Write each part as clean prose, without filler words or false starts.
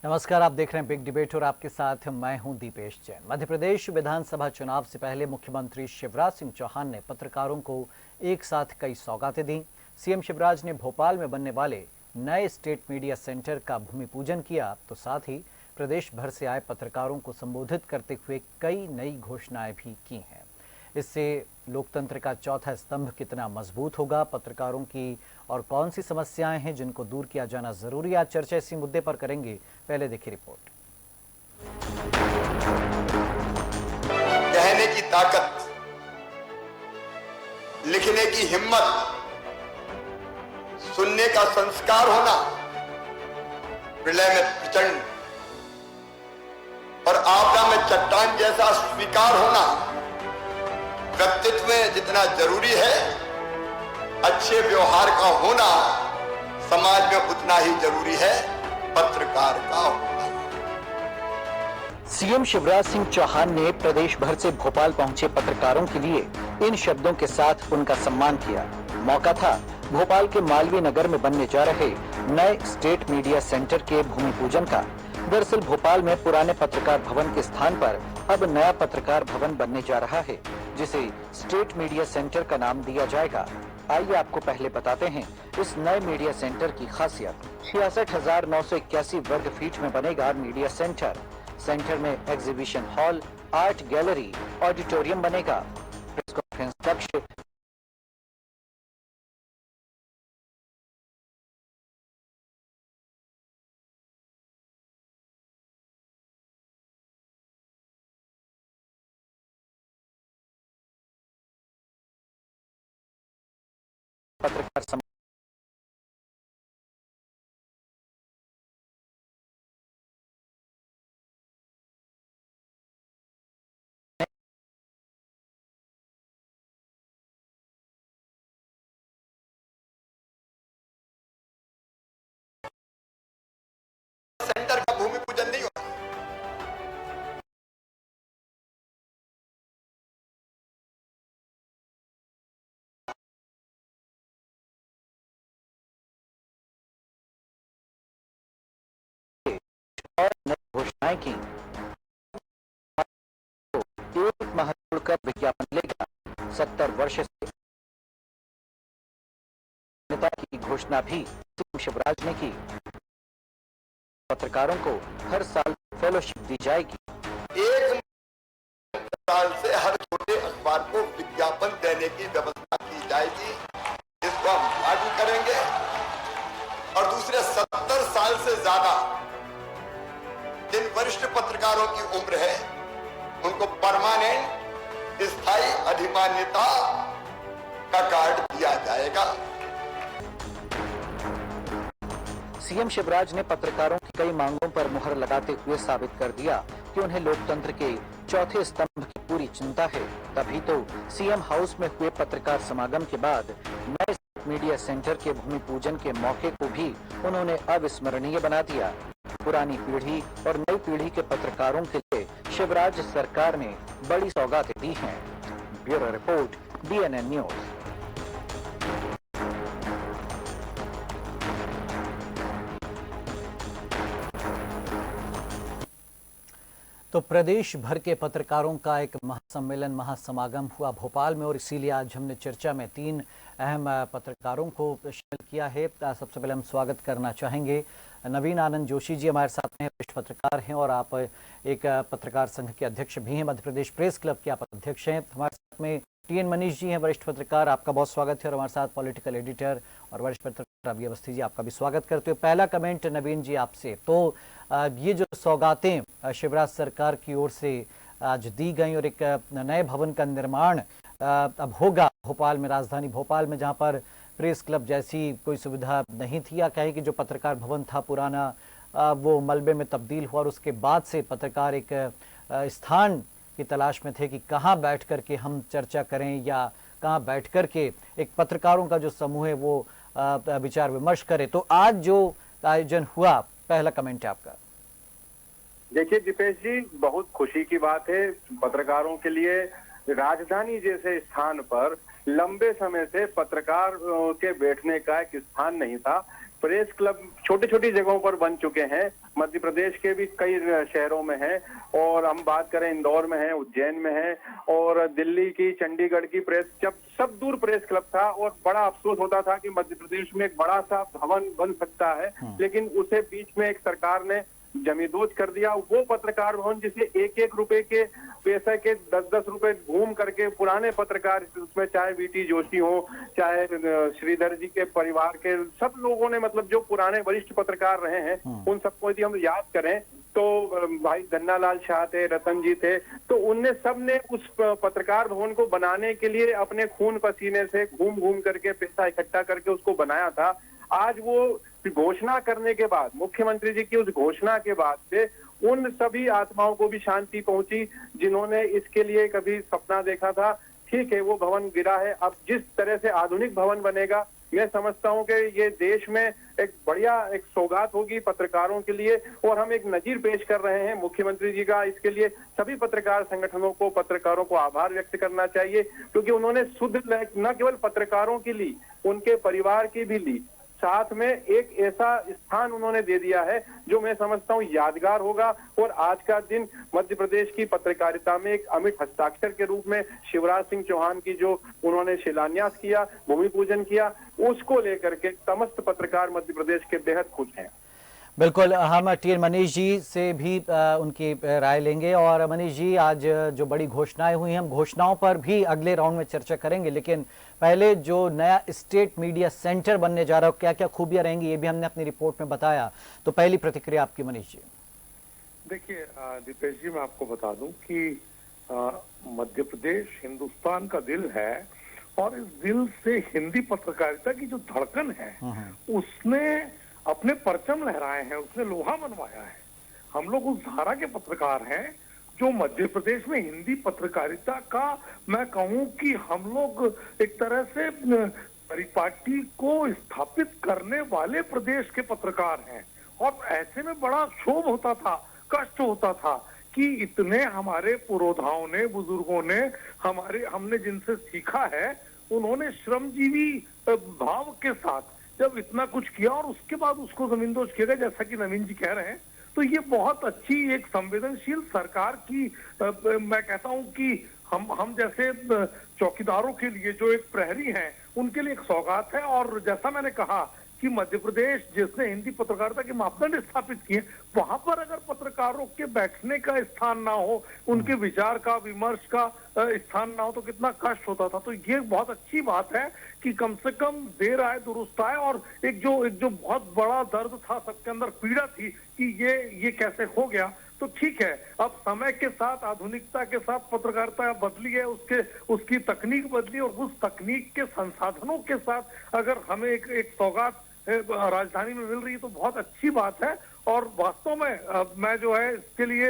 नमस्कार, आप देख रहे हैं बिग डिबेट और आपके साथ मैं हूं दीपेश जैन। मध्य प्रदेश विधानसभा चुनाव से पहले मुख्यमंत्री शिवराज सिंह चौहान ने पत्रकारों को एक साथ कई सौगातें दी। सीएम शिवराज ने भोपाल में बनने वाले नए स्टेट मीडिया सेंटर का भूमि पूजन किया, तो साथ ही प्रदेश भर से आए पत्रकारों को संबोधित करते हुए कई नई घोषणाएं भी की हैं। इससे लोकतंत्र का चौथा स्तंभ कितना मजबूत होगा, पत्रकारों की और कौन सी समस्याएं हैं जिनको दूर किया जाना जरूरी है, आज चर्चा इसी मुद्दे पर करेंगे। पहले देखिए रिपोर्ट। कहने की ताकत, लिखने की हिम्मत, सुनने का संस्कार होना, प्रलय में प्रचंड और आपदा में चट्टान जैसा स्वीकार होना व्यक्तित्व में जितना जरूरी है, अच्छे व्यवहार का होना समाज में उतना ही जरूरी है पत्रकार का होना। सीएम शिवराज सिंह चौहान ने प्रदेश भर से भोपाल पहुंचे पत्रकारों के लिए इन शब्दों के साथ उनका सम्मान किया। मौका था भोपाल के मालवीय नगर में बनने जा रहे नए स्टेट मीडिया सेंटर के भूमि पूजन का। दरअसल भोपाल में पुराने पत्रकार भवन के स्थान पर अब नया पत्रकार भवन बनने जा रहा है, जिसे स्टेट मीडिया सेंटर का नाम दिया जाएगा। आइए आपको पहले बताते हैं इस नए मीडिया सेंटर की खासियत। 66,981 वर्ग फीट में बनेगा मीडिया सेंटर। सेंटर में exhibition hall, art gallery, auditorium बनेगा, प्रेस कॉन्फ्रेंस कक्ष, पत्रकार सेंटर का भूमि पूजन नहीं होता। और नई घोषणाएं की। एक माह छोड़कर विज्ञापन लेगा। 70 वर्ष से नेता की घोषणा भी सीएम शिवराज ने की। पत्रकारों को हर साल फेलोशिप दी जाएगी। एक साल से हर छोटे अखबार को विज्ञापन देने की व्यवस्था की जाएगी, जिसको हम लागू करेंगे। और दूसरे 70 साल से ज्यादा जिन वरिष्ठ पत्रकारों की उम्र है, उनको परमानेंट स्थायी अधिमान्यता का कार्ड दिया जाएगा। सीएम शिवराज ने पत्रकारों की कई मांगों पर मुहर लगाते हुए साबित कर दिया कि उन्हें लोकतंत्र के चौथे स्तंभ की पूरी चिंता है। तभी तो सीएम हाउस में हुए पत्रकार समागम के बाद नए मीडिया सेंटर के भूमि पूजन के मौके को भी उन्होंने अविस्मरणीय बना दिया। पुरानी पीढ़ी और नई पीढ़ी के पत्रकारों के लिए शिवराज सरकार ने बड़ी सौगातें दी हैं। Bureau report, BNN news. तो प्रदेश भर के पत्रकारों का एक महासम्मेलन, महासमागम हुआ भोपाल में, और इसीलिए आज हमने चर्चा में 3 अहम पत्रकारों को शामिल किया है। सबसे पहले हम स्वागत करना चाहेंगे नवीन आनंद जोशी जी, हमारे साथ में वरिष्ठ पत्रकार हैं और आप एक पत्रकार संघ के अध्यक्ष भी हैं, मध्य प्रदेश प्रेस क्लब के आप अध्यक्ष हैं। हमारे साथ में TN मनीष जी हैं, वरिष्ठ पत्रकार, आपका बहुत स्वागत है। और हमारे साथ पॉलिटिकल एडिटर और वरिष्ठ पत्रकार रवि अवस्थी जी, आपका भी स्वागत करते हुए पहला कमेंट नवीन जी आपसे। तो ये जो सौगातें शिवराज सरकार की ओर से आज दी गई और एक नए भवन का निर्माण अब होगा भोपाल में, राजधानी भोपाल में, जहां पर प्रेस क्लब जैसी कोई सुविधा नहीं थी, या कहें कि जो पत्रकार भवन था पुराना वो मलबे में तब्दील हुआ, और उसके बाद से पत्रकार एक स्थान की तलाश में थे कि कहाँ बैठ कर के हम चर्चा करें या कहाँ बैठ कर के एक पत्रकारों का जो समूह है वो विचार विमर्श करे। तो आज जो आयोजन हुआ, पहला कमेंट है आपका। देखिए दीपेश जी, बहुत खुशी की बात है पत्रकारों के लिए। राजधानी जैसे स्थान पर लंबे समय से पत्रकार के बैठने का एक स्थान नहीं था। प्रेस क्लब छोटी छोटी जगहों पर बन चुके हैं। मध्य प्रदेश के भी कई शहरों में है, और हम बात करें इंदौर में है, उज्जैन में है, और दिल्ली की, चंडीगढ़ की प्रेस, जब सब दूर प्रेस क्लब था और बड़ा अफसोस होता था कि मध्य प्रदेश में एक बड़ा सा भवन बन सकता है, लेकिन उसे बीच में एक सरकार ने जमींदोज कर दिया। वो पत्रकार भवन जिसे एक एक रुपए के पैसे के 10-10 रुपए घूम करके पुराने पत्रकार, उसमें चाहे वीटी जोशी हो, चाहे श्रीधर जी के परिवार के सब लोगों ने, मतलब जो पुराने वरिष्ठ पत्रकार रहे हैं, उन सबको यदि हम याद करें तो भाई धन्नालाल शाह थे, रतन जी थे, तो उनने सब ने उस पत्रकार भवन को बनाने के लिए अपने खून पसीने से घूम घूम करके पैसा इकट्ठा करके उसको बनाया था। आज वो घोषणा करने के बाद, मुख्यमंत्री जी की उस घोषणा के बाद से उन सभी आत्माओं को भी शांति पहुंची जिन्होंने इसके लिए कभी सपना देखा था। ठीक है, वो भवन गिरा है, अब जिस तरह से आधुनिक भवन बनेगा, मैं समझता हूं कि ये देश में एक बढ़िया एक सौगात होगी पत्रकारों के लिए, और हम एक नजीर पेश कर रहे हैं मुख्यमंत्री जी का। इसके लिए सभी पत्रकार संगठनों को, पत्रकारों को आभार व्यक्त करना चाहिए, क्योंकि उन्होंने शुद्ध न केवल पत्रकारों की ली, उनके परिवार की भी ली, साथ में एक ऐसा स्थान उन्होंने दे दिया है जो मैं समझता हूं यादगार होगा। और आज का दिन मध्य प्रदेश की पत्रकारिता में एक अमिट हस्ताक्षर के रूप में शिवराज सिंह चौहान की जो उन्होंने शिलान्यास किया, भूमि पूजन किया, उसको लेकर के समस्त पत्रकार मध्य प्रदेश के बेहद खुश हैं। बिल्कुल, हम टीएन मनीष जी से भी उनकी राय लेंगे। और मनीष जी, आज जो बड़ी घोषणाएं हुई हैं, हम घोषणाओं पर भी अगले राउंड में चर्चा करेंगे, लेकिन पहले जो नया स्टेट मीडिया सेंटर बनने जा रहा है, क्या क्या खूबियां रहेंगी, ये भी हमने अपनी रिपोर्ट में बताया। तो पहली प्रतिक्रिया आपकी मनीष जी। देखिए दीपेश जी, मैं आपको बता दूं कि मध्य प्रदेश हिंदुस्तान का दिल है, और इस दिल से हिंदी पत्रकारिता की जो धड़कन है उसने अपने परचम लहराए हैं, उसने लोहा मनवाया है। हम लोग उस धारा के पत्रकार हैं जो मध्य प्रदेश में हिंदी पत्रकारिता का, मैं कहूं कि हम लोग एक तरह से परिपाटी को स्थापित करने वाले प्रदेश के पत्रकार हैं। और ऐसे में बड़ा क्षोभ होता था, कष्ट होता था कि इतने हमारे पुरोधाओं ने, बुजुर्गों ने, हमने जिनसे सीखा है, उन्होंने श्रमजीवी भाव के साथ जब इतना कुछ किया और उसके बाद उसको जमींदोज किया गया, जैसा कि नवीन जी कह रहे हैं, तो ये बहुत अच्छी एक संवेदनशील सरकार की, मैं कहता हूं कि हम जैसे चौकीदारों के लिए, जो एक प्रहरी हैं, उनके लिए एक सौगात है। और जैसा मैंने कहा कि मध्य प्रदेश जिसने हिंदी पत्रकारिता के मापदंड स्थापित किए, वहां पर अगर पत्रकारों के बैठने का स्थान ना हो, उनके विचार का, विमर्श का स्थान ना हो, तो कितना कष्ट होता था। तो ये बहुत अच्छी बात है कि कम से कम देर आए दुरुस्त आए। और एक जो बहुत बड़ा दर्द था, सबके अंदर पीड़ा थी कि ये कैसे हो गया, तो ठीक है, अब समय के साथ, आधुनिकता के साथ पत्रकारिता बदली है, उसकी तकनीक बदली, और उस तकनीक के संसाधनों के साथ अगर हमें एक सौगात राजधानी में मिल रही है तो बहुत अच्छी बात है। और वास्तव में मैं जो है इसके लिए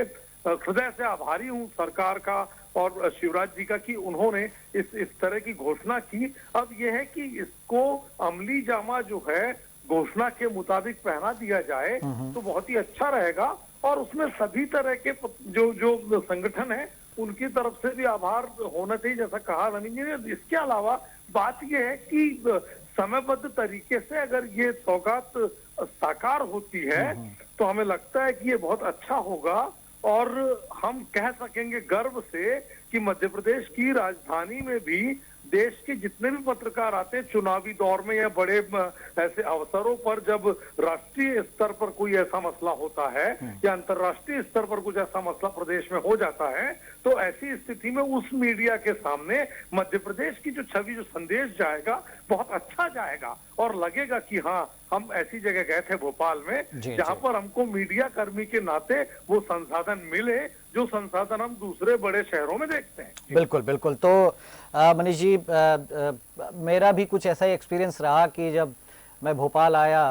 हृदय से आभारी हूं सरकार का और शिवराज जी का कि उन्होंने इस तरह की घोषणा की। अब यह है कि इसको अमली जामा जो है घोषणा के मुताबिक पहना दिया जाए तो बहुत ही अच्छा रहेगा। और उसमें सभी तरह के जो संगठन है उनकी तरफ से भी आभार होना चाहिए, जैसा कहा नवीन जी ने। इसके अलावा बात यह है कि समयबद्ध तरीके से अगर ये सौगात साकार होती है तो हमें लगता है कि ये बहुत अच्छा होगा, और हम कह सकेंगे गर्व से कि मध्य प्रदेश की राजधानी में भी देश के जितने भी पत्रकार आते हैं चुनावी दौर में या बड़े ऐसे अवसरों पर, जब राष्ट्रीय स्तर पर कोई ऐसा मसला होता है या अंतर्राष्ट्रीय स्तर पर कुछ ऐसा मसला प्रदेश में हो जाता है, तो ऐसी स्थिति में उस मीडिया के सामने मध्य प्रदेश की जो छवि, जो संदेश जाएगा, बहुत अच्छा जाएगा। और लगेगा कि हाँ, हम ऐसी जगह गए थे भोपाल में जहां पर हमको मीडिया कर्मी के नाते वो संसाधन मिले जो संसाधन हम दूसरे बड़े शहरों में देखते हैं। बिल्कुल बिल्कुल। तो मनीष जी, मेरा भी कुछ ऐसा ही एक्सपीरियंस रहा कि जब मैं भोपाल आया,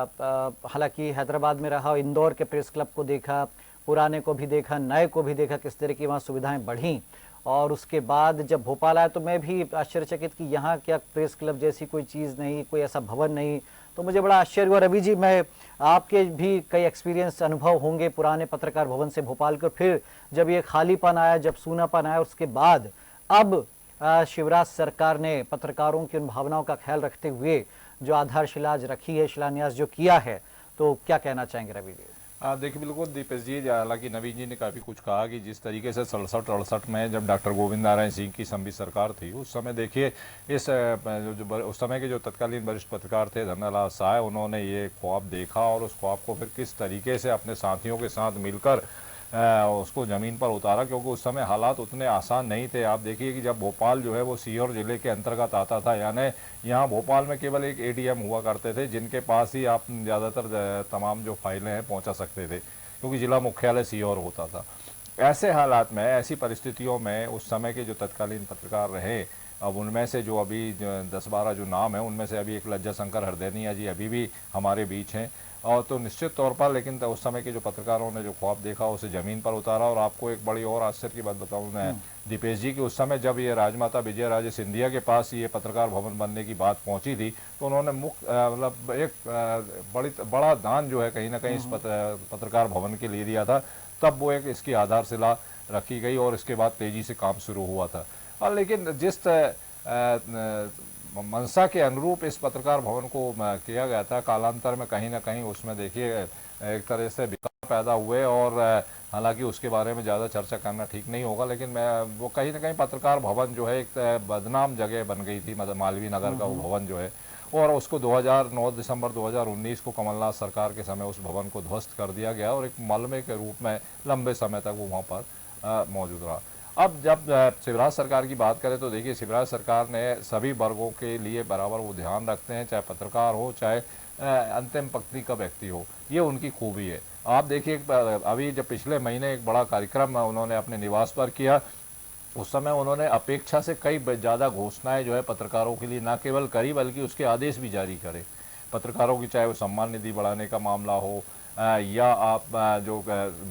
हालांकि हैदराबाद में रहा, इंदौर के प्रेस क्लब को देखा, पुराने को भी देखा, नए को भी देखा, किस तरह की वहाँ सुविधाएं बढ़ी। और उसके बाद जब भोपाल आया तो मैं भी आश्चर्यचकित कि यहाँ क्या प्रेस क्लब जैसी कोई चीज़ नहीं, कोई ऐसा भवन नहीं। तो मुझे बड़ा आश्चर्य हुआ। रवि जी, मैं आपके भी कई एक्सपीरियंस, अनुभव होंगे पुराने पत्रकार भवन से भोपाल के, फिर जब ये खालीपन आया, जब सूनापन आया, उसके बाद अब शिवराज सरकार ने पत्रकारों की उन भावनाओं का ख्याल रखते हुए जो आधारशिला आज रखी है, शिलान्यास जो किया है, तो क्या कहना चाहेंगे रवि जी? देखिए बिल्कुल दीपेश जी, हालांकि नवीन जी ने काफ़ी कुछ कहा कि जिस तरीके से 67-68 में जब डॉक्टर गोविंद नारायण सिंह की संघ सरकार थी, उस समय देखिए उस समय के जो तत्कालीन वरिष्ठ पत्रकार थे धन्नालाल साय, उन्होंने ये ख्वाब देखा और उस ख्वाब को फिर किस तरीके से अपने साथियों के साथ मिलकर उसको ज़मीन पर उतारा, क्योंकि उस समय हालात उतने आसान नहीं थे। आप देखिए कि जब भोपाल जो है वो सीहोर जिले के अंतर्गत आता था, यानी यहाँ भोपाल में केवल एक एडीएम हुआ करते थे जिनके पास ही आप ज़्यादातर तमाम जो फाइलें हैं पहुँचा सकते थे, क्योंकि ज़िला मुख्यालय सीहोर होता था। ऐसे हालात में, ऐसी परिस्थितियों में उस समय के जो तत्कालीन पत्रकार रहे, अब उनमें से जो अभी 10-12 जो नाम है, उनमें से अभी एक लज्जा शंकर हरदैनिया जी अभी भी हमारे बीच हैं। और तो निश्चित तौर पर, लेकिन उस समय के जो पत्रकारों ने जो ख्वाब देखा उसे ज़मीन पर उतारा। और आपको एक बड़ी और आश्चर्य की बात बताऊं मैं दीपेश जी, कि उस समय जब ये राजमाता विजय राजे सिंधिया के पास ये पत्रकार भवन बनने की बात पहुंची थी, तो उन्होंने मतलब एक बड़ा दान जो है कहीं ना कहीं इस पत्रकार भवन के लिए दिया था। तब वो एक इसकी आधारशिला रखी गई और इसके बाद तेज़ी से काम शुरू हुआ था। और लेकिन जिस मंशा के अनुरूप इस पत्रकार भवन को किया गया था, कालांतर में कहीं ना कहीं उसमें देखिए एक तरह से विकार पैदा हुए। और हालांकि उसके बारे में ज़्यादा चर्चा करना ठीक नहीं होगा, लेकिन वो कहीं ना कहीं पत्रकार भवन जो है एक बदनाम जगह बन गई थी, मतलब मालवीय नगर का वो भवन जो है। और उसको 2009 दिसंबर 2019 को कमलनाथ सरकार के समय उस भवन को ध्वस्त कर दिया गया और एक मलबे के रूप में लंबे समय तक वो वहाँ पर मौजूद रहा। अब जब शिवराज सरकार की बात करें तो देखिए, शिवराज सरकार ने सभी वर्गों के लिए बराबर वो ध्यान रखते हैं, चाहे पत्रकार हो चाहे अंतिम पंक्ति का व्यक्ति हो, ये उनकी खूबी है। आप देखिए अभी जब पिछले महीने एक बड़ा कार्यक्रम उन्होंने अपने निवास पर किया, उस समय उन्होंने अपेक्षा से कई ज़्यादा घोषणाएं जो है पत्रकारों के लिए ना केवल करी बल्कि उसके आदेश भी जारी करे पत्रकारों की, चाहे वो सम्मान निधि बढ़ाने का मामला हो या आप जो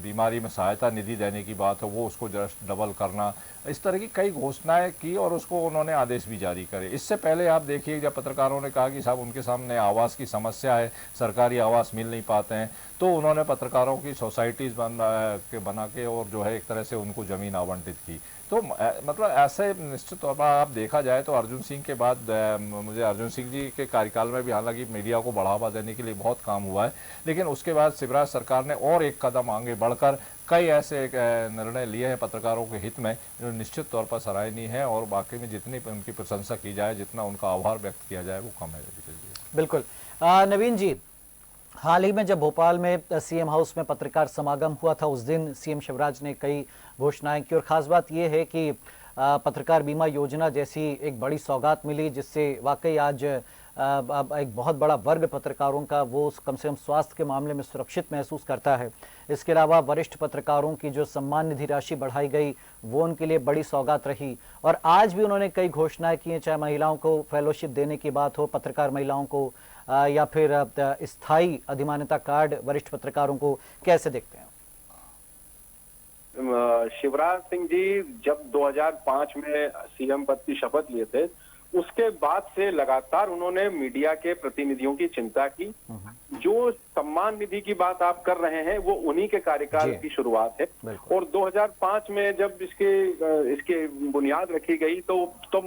बीमारी में सहायता निधि देने की बात हो वो उसको जस्ट डबल करना, इस तरह की कई घोषणाएं की और उसको उन्होंने आदेश भी जारी करे। इससे पहले आप देखिए जब पत्रकारों ने कहा कि साहब उनके सामने आवास की समस्या है, सरकारी आवास मिल नहीं पाते हैं, तो उन्होंने पत्रकारों की सोसाइटीज़ बना के और जो है एक तरह से उनको ज़मीन आवंटित की। तो मतलब ऐसे निश्चित तौर पर आप देखा जाए तो अर्जुन सिंह के बाद मुझे अर्जुन सिंह जी के कार्यकाल में भी हालांकि मीडिया को बढ़ावा देने के लिए बहुत काम हुआ है, लेकिन उसके बाद शिवराज सरकार ने और एक कदम आगे बढ़कर कई ऐसे निर्णय लिए हैं पत्रकारों के हित में जो निश्चित तौर पर सराहनीय है। और बाकी में जितनी उनकी प्रशंसा की जाए, जितना उनका आभार व्यक्त किया जाए वो कम है। बिल्कुल। नवीन जी, हाल ही में जब भोपाल में सीएम हाउस में पत्रकार समागम हुआ था, उस दिन सीएम शिवराज ने कई घोषणाएं की और ख़ास बात यह है कि पत्रकार बीमा योजना जैसी एक बड़ी सौगात मिली, जिससे वाकई आज एक बहुत बड़ा वर्ग पत्रकारों का वो कम से कम स्वास्थ्य के मामले में सुरक्षित महसूस करता है। इसके अलावा वरिष्ठ पत्रकारों की जो सम्मान निधि राशि बढ़ाई गई वो उनके लिए बड़ी सौगात रही। और आज भी उन्होंने कई घोषणाएं की हैं, चाहे महिलाओं को फेलोशिप देने की बात हो, पत्रकार महिलाओं को, या फिर स्थायी अधिमान्यता कार्ड वरिष्ठ पत्रकारों को, कैसे देखते हैं? शिवराज सिंह जी जब 2005 में सीएम पद की शपथ लिए थे, उसके बाद से लगातार उन्होंने मीडिया के प्रतिनिधियों की चिंता की। जो सम्मान निधि की बात आप कर रहे हैं वो उन्हीं के कार्यकाल की शुरुआत है। और 2005 में जब इसके बुनियाद रखी गई तो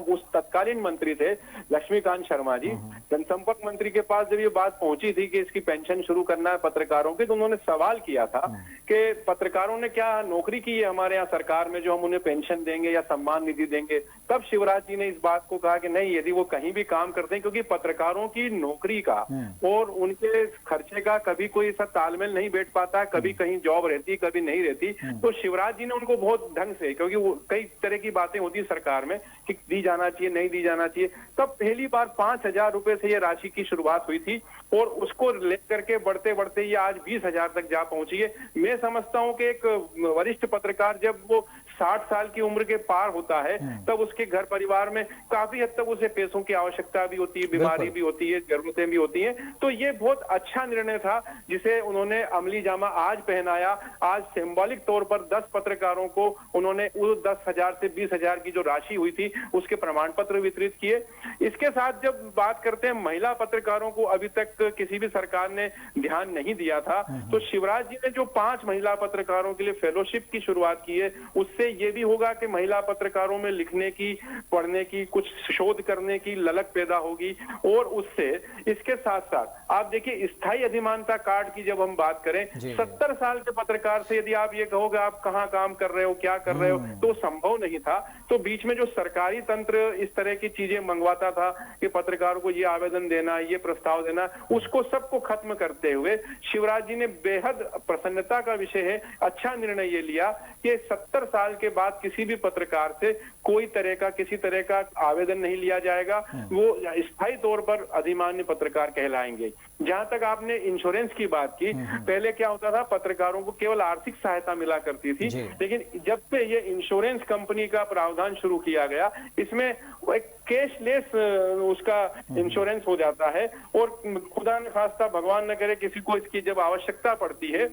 उस तत्कालीन मंत्री थे लक्ष्मीकांत शर्मा जी, जनसंपर्क मंत्री के पास जब ये बात पहुंची थी कि इसकी पेंशन शुरू करना है पत्रकारों की, तो उन्होंने सवाल किया था कि पत्रकारों ने क्या नौकरी की है हमारे यहाँ सरकार में जो हम उन्हें पेंशन देंगे या सम्मान निधि देंगे। तब शिवराज जी ने इस बात को कहा कि नहीं, यदि वो कहीं भी काम करते हैं, क्योंकि पत्रकारों की नौकरी का और उनके खर्चे का कभी कोई ऐसा तालमेल नहीं बैठ पाता, कभी कहीं जॉब रहती कभी नहीं रहती। तो शिवराज जी ने उनको बहुत ढंग से, क्योंकि वो कई तरह की बातें होती सरकार में कि दी जाना चाहिए नहीं दी जाना चाहिए, तब पहली बार 5,000 रुपए से ये राशि की शुरुआत हुई थी और उसको लेकर के बढ़ते बढ़ते ये आज 20,000 तक जा पहुंची है। मैं समझता हूं कि एक वरिष्ठ पत्रकार जब वो 60 साल की उम्र के पार होता है तब उसके घर परिवार में काफी हद तक उसे पैसों की आवश्यकता भी होती है, बीमारी भी होती है, जरूरतें भी होती हैं। तो ये बहुत अच्छा निर्णय था जिसे उन्होंने अमली जामा आज पहनाया। आज सिंबॉलिक तौर पर 10 पत्रकारों को उन्होंने उस 10,000 से 20,000 की जो राशि हुई थी उसके प्रमाण पत्र वितरित किए। इसके साथ जब बात करते हैं महिला पत्रकारों को अभी तक किसी भी सरकार ने ध्यान नहीं दिया था, तो शिवराज जी ने जो 5 महिला पत्रकारों के लिए फेलोशिप की शुरुआत की है, उससे ये भी होगा कि महिला पत्रकारों में लिखने की, पढ़ने की, कुछ शोध करने की ललक पैदा होगी। और उससे इसके साथ साथ आप देखिए स्थायी अधिमानता कार्ड की जब हम बात करें, 70 साल के पत्रकार से यदि आप ये कहोगे आप कहाँ काम कर रहे हो, क्या कर रहे हो, तो संभव नहीं था। तो बीच में जो सरकारी तंत्र इस तरह की चीजें मंगवाता था कि पत्रकारों को ये आवेदन देना, ये प्रस्ताव देना, उसको सबको खत्म करते हुए शिवराज जी ने बेहद प्रसन्नता का विषय है, अच्छा निर्णय ये लिया कि 70 साल के बाद किसी भी पत्रकार से कोई तरह का किसी तरह का आवेदन नहीं लिया जाएगा, वो स्थायी तौर पर अधिमान्य पत्रकार कहलाएंगे। जहां तक आपने इंश्योरेंस की बात की, पहले क्या होता था, पत्रकारों को केवल आर्थिक सहायता मिला करती थी, लेकिन जब से ये इंश्योरेंस कंपनी का प्रावधान शुरू किया गया, इसमें एक कैशलेस उसका इंश्योरेंस हो जाता है। और खुदा न खास्ता, भगवान न करे, किसी को इसकी जब आवश्यकता पड़ती है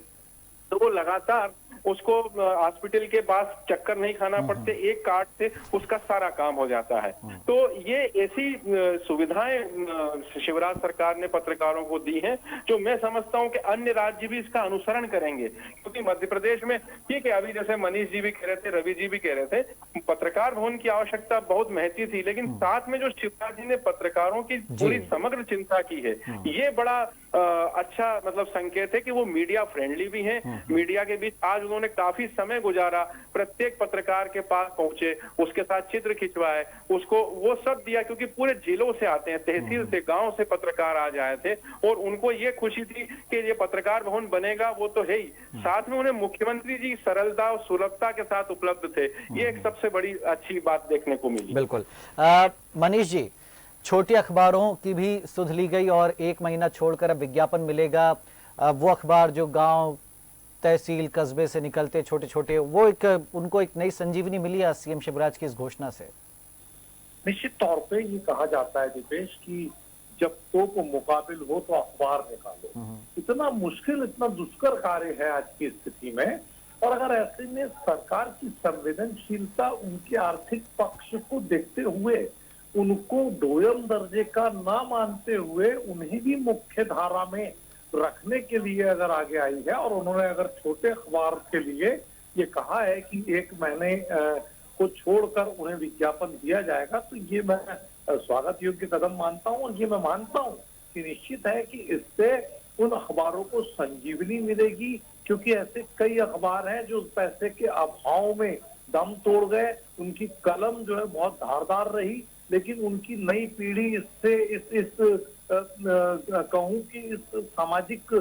तो वो लगातार उसको हॉस्पिटल के पास चक्कर नहीं खाना पड़ते, एक कार्ड से उसका सारा काम हो जाता है। तो ये ऐसी सुविधाएं शिवराज सरकार ने पत्रकारों को दी हैं जो मैं समझता हूं कि अन्य राज्य भी इसका अनुसरण करेंगे। क्योंकि मध्य प्रदेश में ठीक है, अभी जैसे मनीष जी भी कह रहे थे, रवि जी भी कह रहे थे, पत्रकार भवन की आवश्यकता बहुत महती थी, लेकिन साथ में जो शिवराज जी ने पत्रकारों की पूरी समग्र चिंता की है, ये बड़ा अच्छा मतलब संकेत है कि वो मीडिया फ्रेंडली भी हैं। मीडिया के बीच आज उन्होंने काफी समय गुजारा, प्रत्येक पत्रकार के पास पहुंचे, उसके साथ चित्र खिंचवाए, उसको वो सब दिया, क्योंकि पूरे जिलों से आते हैं, तहसील से, गांव से पत्रकार आ जाए थे, और उनको ये खुशी थी कि ये पत्रकार भवन बनेगा, वो तो है ही, साथ में उन्हें मुख्यमंत्री जी सरलता और सुलभता के साथ उपलब्ध थे। ये एक सबसे बड़ी अच्छी बात देखने को मिली। बिल्कुल। मनीष जी, छोटे अखबारों की भी सुध ली गई और 1 महीना छोड़कर अब विज्ञापन मिलेगा। वो अखबार जो गांव, तहसील, कस्बे से निकलते छोटे छोटे, वो उनको एक नई संजीवनी मिली है सीएम शिवराज की इस घोषणा से। निश्चित तौर पे ये कहा जाता है दीपेश कि जब तोप मुकाबिल हो तो अखबार निकालो। इतना मुश्किल, इतना दुष्कर कार्य है आज की स्थिति में, और अगर ऐसे में सरकार की संवेदनशीलता उनके आर्थिक पक्ष को देखते हुए, उनको दोयम दर्जे का ना मानते हुए उन्हें भी मुख्य धारा में रखने के लिए अगर आगे आई है, और उन्होंने अगर छोटे अखबार के लिए ये कहा है कि 1 महीने को छोड़कर उन्हें विज्ञापन दिया जाएगा, तो ये मैं स्वागत योग्य कदम मानता हूँ। और ये मैं मानता हूँ कि निश्चित है कि इससे उन अखबारों को संजीवनी मिलेगी, क्योंकि ऐसे कई अखबार हैं जो पैसे के अभाव में दम तोड़ गए, उनकी कलम जो है बहुत धारदार रही, लेकिन उनकी नई पीढ़ी इससे कहूं कि इस सामाजिक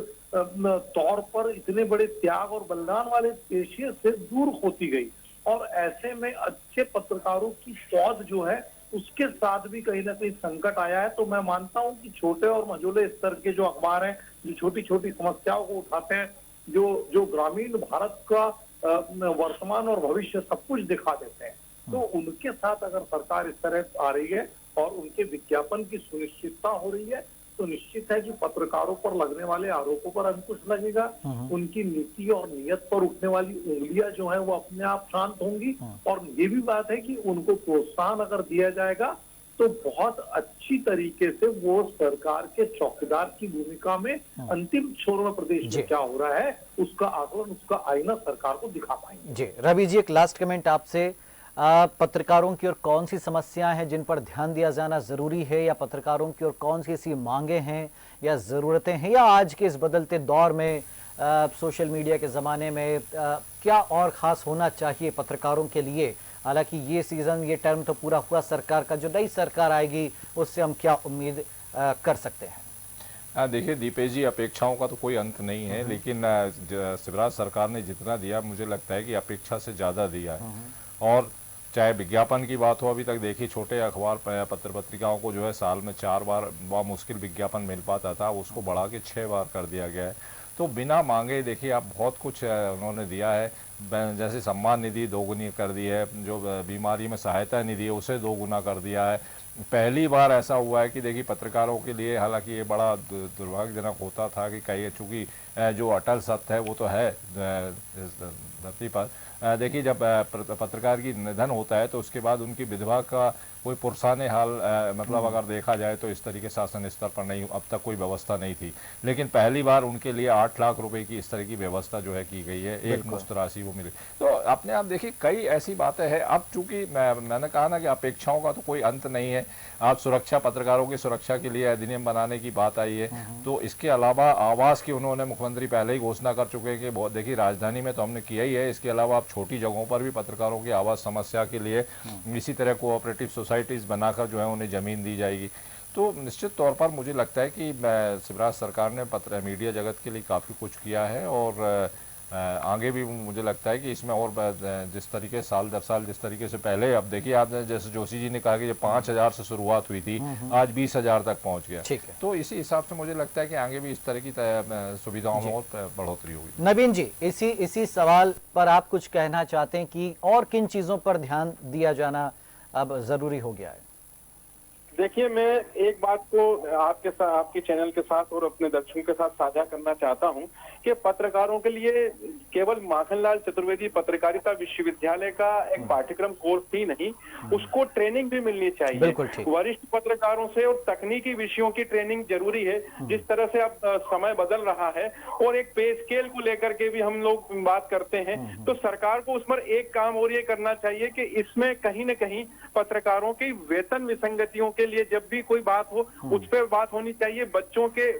तौर पर इतने बड़े त्याग और बलिदान वाले पेशे से दूर होती गई। और ऐसे में अच्छे पत्रकारों की पौध जो है उसके साथ भी कहीं ना कहीं संकट आया है। तो मैं मानता हूं कि छोटे और मझोले स्तर के जो अखबार हैं, जो छोटी छोटी समस्याओं को उठाते हैं, जो ग्रामीण भारत का वर्तमान और भविष्य सब कुछ दिखा देते हैं, तो उनके साथ अगर सरकार इस तरह आ रही है और उनके विज्ञापन की सुनिश्चितता हो रही है, तो निश्चित है कि पत्रकारों पर लगने वाले आरोपों पर अंकुश लगेगा, उनकी नीति और नियत पर उठने वाली उंगलियां जो है वो अपने आप शांत होंगी। और ये भी बात है कि उनको प्रोत्साहन अगर दिया जाएगा तो बहुत अच्छी तरीके से वो सरकार के चौकीदार की भूमिका में अंतिम छोर में प्रदेश में क्या हो रहा है उसका आकलन, उसका आईना सरकार को दिखा पाएंगे। जी रवि जी, एक लास्ट कमेंट आपसे। पत्रकारों की और कौन सी समस्याएं हैं जिन पर ध्यान दिया जाना जरूरी है, या पत्रकारों की और कौन सी ऐसी मांगे हैं या जरूरतें हैं, या आज के इस बदलते दौर में सोशल मीडिया के ज़माने में क्या और ख़ास होना चाहिए पत्रकारों के लिए? हालांकि ये सीज़न, ये टर्म तो पूरा हुआ सरकार का, जो नई सरकार आएगी उससे हम क्या उम्मीद कर सकते हैं? देखिए दीपेश जी, अपेक्षाओं का तो कोई अंत नहीं है, लेकिन शिवराज सरकार ने जितना दिया मुझे लगता है कि अपेक्षा से ज़्यादा दिया है। और चाहे विज्ञापन की बात हो, अभी तक देखिए छोटे अखबार पत्र पत्रिकाओं को जो है साल में 4 बार मुश्किल विज्ञापन मिल पाता था, उसको बढ़ा के 6 बार कर दिया गया है। तो बिना मांगे देखिए आप बहुत कुछ उन्होंने दिया है, जैसे सम्मान निधि 2 गुनी कर दी है, जो बीमारी में सहायता निधि है उसे 2 गुना कर दिया है, पहली बार ऐसा हुआ है कि देखिए पत्रकारों के लिए, हालांकि ये बड़ा दुर्भाग्यजनक होता था कि कई, चूंकि जो अटल सत्य है वो तो है इस धरती पर। देखिए जब पत्रकार की निधन होता है तो उसके बाद उनकी विधवा का कोई पुरसाने हाल, मतलब अगर देखा जाए तो इस तरीके शासन स्तर पर नहीं, अब तक कोई व्यवस्था नहीं थी, लेकिन पहली बार उनके लिए 8 लाख रुपए की इस तरह की व्यवस्था जो है की गई है, एक मुश्त राशि वो मिली। तो अपने आप देखिए कई ऐसी बातें हैं। अब चूंकि मैंने कहा ना कि अपेक्षाओं का तो कोई अंत नहीं है। आप सुरक्षा, पत्रकारों की सुरक्षा के लिए अधिनियम बनाने की बात आई है, तो इसके अलावा आवास की उन्होंने, मुख्यमंत्री पहले ही घोषणा कर चुके हैं कि बहुत, देखिए राजधानी में तो हमने किया ही है, इसके अलावा आप छोटी जगहों पर भी पत्रकारों की आवास समस्या के लिए इसी तरह कोऑपरेटिव सोसाइटीज बनाकर जो है उन्हें जमीन दी जाएगी। तो निश्चित तौर पर मुझे लगता है कि शिवराज सरकार ने मीडिया जगत के लिए काफ़ी कुछ किया है, और आगे भी मुझे लगता है कि इसमें और जिस तरीके साल दर साल जिस तरीके से पहले, अब देखिए आपने जैसे जोशी जी ने कहा कि 5,000 से शुरुआत हुई थी, आज 20,000 तक पहुंच गया। तो इसी हिसाब से मुझे लगता है कि आगे भी इस तरह की सुविधाओं में और बढ़ोतरी होगी। नवीन जी, इसी सवाल पर आप कुछ कहना चाहते हैं कि और किन चीजों पर ध्यान दिया जाना अब जरूरी हो गया है? देखिए, मैं एक बात को आपके साथ, आपके चैनल के साथ और अपने दर्शकों के साथ साझा करना चाहता हूं कि पत्रकारों के लिए केवल माखनलाल चतुर्वेदी पत्रकारिता विश्वविद्यालय का एक पाठ्यक्रम कोर्स ही नहीं, उसको ट्रेनिंग भी मिलनी चाहिए। वरिष्ठ पत्रकारों से और तकनीकी विषयों की ट्रेनिंग जरूरी है। जिस तरह से अब समय बदल रहा है और एक पे स्केल को लेकर के भी हम लोग बात करते हैं, तो सरकार को उस पर एक काम और ये करना चाहिए कि इसमें कहीं न कहीं पत्रकारों की वेतन विसंगतियों के लिए जब भी कोई बात हो, उस पर बात होनी चाहिए। बच्चों के,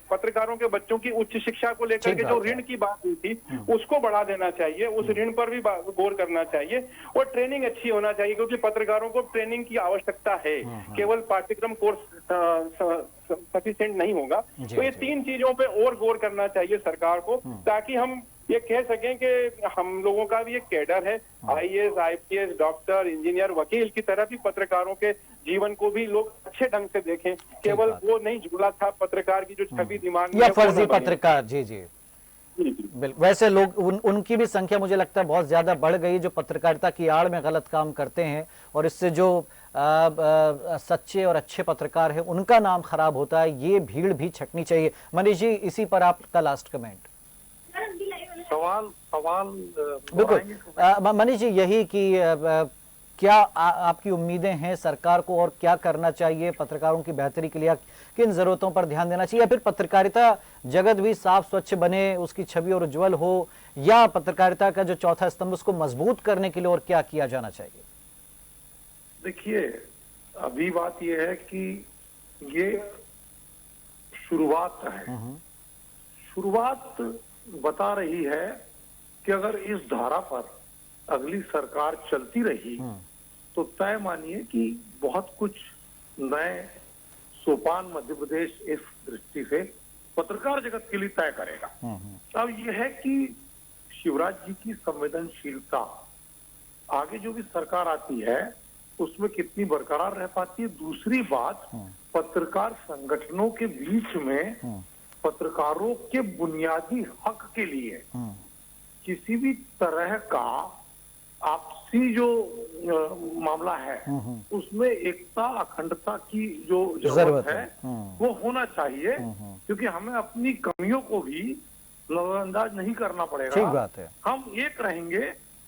पत्रकारों के बच्चों की उच्च शिक्षा को लेकर के जो ऋण की बात हुई थी, उसको बढ़ा देना चाहिए, उस ऋण पर भी गौर करना चाहिए, और ट्रेनिंग अच्छी होना चाहिए, क्योंकि पत्रकारों को ट्रेनिंग की आवश्यकता है। केवल पाठ्यक्रम कोर्स सफिशिएंट नहीं होगा। तो ये 3 चीजों पे और गौर करना चाहिए सरकार को, ताकि हम ये कह सकें कि हम लोगों का भी एक कैडर है, आईएएस, आईपीएस, डॉक्टर, इंजीनियर, वकील की तरह भी पत्रकारों के जीवन को भी लोग अच्छे ढंग से देखें। केवल वो नहीं झूला था पत्रकार की जो छवि दिमाग में, या फर्जी पत्रकार। जी जी, वैसे लोग उनकी भी संख्या मुझे लगता है बहुत ज्यादा बढ़ गई, जो पत्रकारिता की आड़ में गलत काम करते हैं, और इससे जो सच्चे और अच्छे पत्रकार हैं उनका नाम खराब होता है। ये भीड़ भी छटनी चाहिए। मनीष जी, इसी पर आपका लास्ट कमेंट। सवाल बिल्कुल मनीष जी, यही कि क्या आपकी उम्मीदें हैं सरकार को, और क्या करना चाहिए पत्रकारों की बेहतरी के लिए? किन जरूरतों पर ध्यान देना चाहिए, या फिर पत्रकारिता जगत भी साफ स्वच्छ बने, उसकी छवि और उज्जवल हो, या पत्रकारिता का जो चौथा स्तंभ उसको मजबूत करने के लिए और क्या किया जाना चाहिए? देखिए, अभी बात यह है कि ये शुरुआत है। शुरुआत बता रही है कि अगर इस धारा पर अगली सरकार चलती रही तो तय मानिए कि बहुत कुछ नए सोपान मध्य प्रदेश इस दृष्टि से पत्रकार जगत के लिए तय करेगा। अब यह है कि शिवराज जी की संवेदनशीलता आगे जो भी सरकार आती है उसमें कितनी बरकरार रह पाती है। दूसरी बात, पत्रकार संगठनों के बीच में पत्रकारों के बुनियादी हक के लिए किसी भी तरह का आपसी जो मामला है उसमें एकता, अखंडता की जो जरूरत है वो होना चाहिए, क्योंकि हमें अपनी कमियों को भी नजरअंदाज नहीं करना पड़ेगा। ठीक बात है। हम एक रहेंगे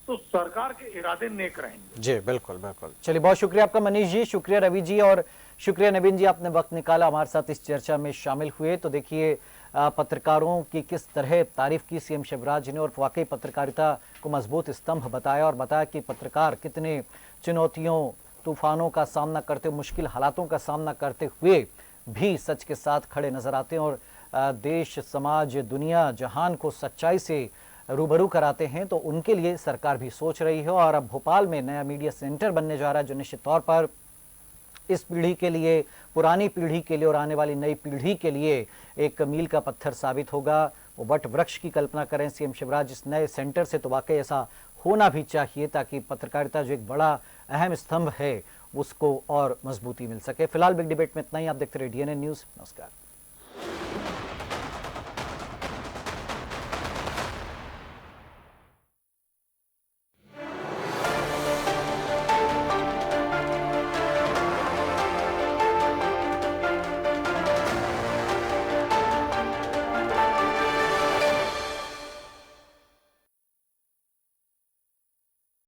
तो सरकार के इरादे नेक रहेंगे। जी बिल्कुल बिल्कुल। चलिए, बहुत शुक्रिया आपका मनीष जी, शुक्रिया रवि जी, और शुक्रिया नवीन जी, आपने वक्त निकाला, हमारे साथ इस चर्चा में शामिल हुए। तो देखिए, पत्रकारों की किस तरह तारीफ की सीएम शिवराज जी ने, और वाकई पत्रकारिता को मजबूत स्तंभ बताया, और बताया कि पत्रकार कितने चुनौतियों, तूफानों का सामना करते, मुश्किल हालातों का सामना करते हुए भी सच के साथ खड़े नजर आते हैं, और देश, समाज, दुनिया, जहान को सच्चाई से रूबरू कराते हैं। तो उनके लिए सरकार भी सोच रही है, और अब भोपाल में नया मीडिया सेंटर बनने जा रहा है, जो निश्चित तौर पर इस पीढ़ी के लिए, पुरानी पीढ़ी के लिए और आने वाली नई पीढ़ी के लिए एक मील का पत्थर साबित होगा। वो वट वृक्ष की कल्पना करें सीएम शिवराज इस नए सेंटर से, तो वाकई ऐसा होना भी चाहिए, ताकि पत्रकारिता जो एक बड़ा अहम स्तंभ है उसको और मजबूती मिल सके। फिलहाल बिग डिबेट में इतना ही। आप देखते रहिए डीएनए न्यूज़। नमस्कार।